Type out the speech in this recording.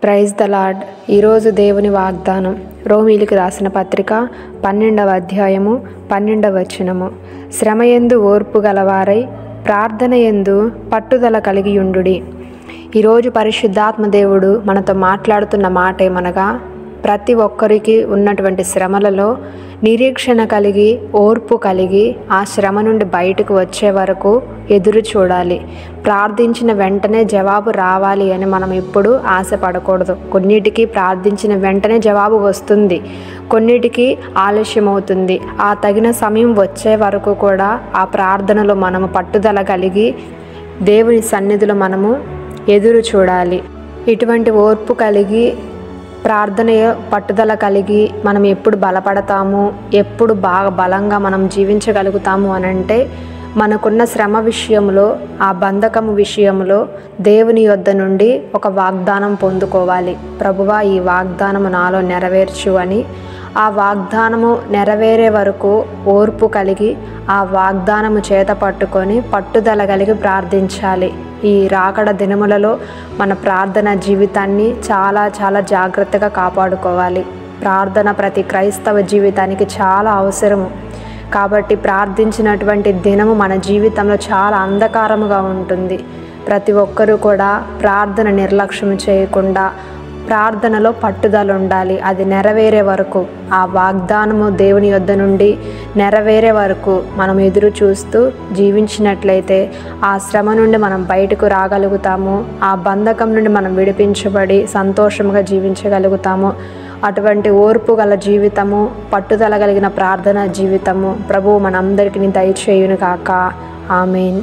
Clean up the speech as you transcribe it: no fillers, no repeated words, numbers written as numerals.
Praise the lord. ఈరోజు దేవుని వాగ్దానం రోమీయులకు రాసిన పత్రిక 12వ అధ్యాయము 12వ వచనము. శ్రమయందు ఓర్పు గలవారై ప్రార్థనయందు పట్టుదల కలిగియుండుడి. ఈరోజు పరిశుద్ధాత్మ దేవుడు మనతో మాట్లాడుతున్న మాట ఏమనగా, ప్రతి ఒక్కరికి ఉన్నటువంటి శ్రమలలో నిరీక్షణ కలిగి ఓర్పు కలిగి ఆ శ్రమ నుండి బయటకు వచ్చే వరకు ఎదురు చూడాలి. ప్రార్థించిన వెంటనే జవాబు రావాలి అని మనం ఎప్పుడు ఆశపడకూడదు. కొన్నిటికి ప్రార్థించిన వెంటనే జవాబు వస్తుంది, కొన్నిటికి ఆలస్యం అవుతుంది. ఆ తగిన సమయం వచ్చే వరకు కూడా ఆ ప్రార్థనలో మనము పట్టుదల కలిగి దేవుని సన్నిధిలో మనము ఎదురు చూడాలి. ఇటువంటి ఓర్పు కలిగి ప్రార్థన పట్టుదల కలిగి మనం ఎప్పుడు బలపడతాము, ఎప్పుడు బాగా బలంగా మనం జీవించగలుగుతాము అని అంటే, మనకున్న శ్రమ విషయంలో, ఆ బంధకము విషయంలో దేవుని యొద్ద నుండి ఒక వాగ్దానం పొందుకోవాలి. ప్రభువా, ఈ వాగ్దానము నాలో నెరవేర్చు అని. ఆ వాగ్దానము నెరవేరే వరకు ఓర్పు కలిగి ఆ వాగ్దానము చేత పట్టుకొని పట్టుదల కలిగి ప్రార్థించాలి. ఈ రాకడ దినములలో మన ప్రార్థన జీవితాన్ని చాలా చాలా జాగ్రత్తగా కాపాడుకోవాలి. ప్రార్థన ప్రతి క్రైస్తవ జీవితానికి చాలా అవసరము. కాబట్టి ప్రార్థించినటువంటి దినము మన జీవితంలో చాలా అంధకారముగా ఉంటుంది. ప్రతి ఒక్కరూ కూడా ప్రార్థన నిర్లక్ష్యం చేయకుండా ప్రార్థనలో పట్టుదల ఉండాలి. అది నెరవేరే వరకు, ఆ వాగ్దానము దేవుని యొద్ద నుండి నెరవేరే వరకు మనం ఎదురు చూస్తూ జీవించినట్లయితే ఆ శ్రమ నుండి మనం బయటకు రాగలుగుతాము. ఆ బంధకం నుండి మనం విడిపించబడి సంతోషంగా జీవించగలుగుతాము. అటువంటి ఓర్పు గల జీవితము, పట్టుదల కలిగిన ప్రార్థన జీవితము ప్రభువు మనందరికీ దయచేయును కాక. ఆమేన్.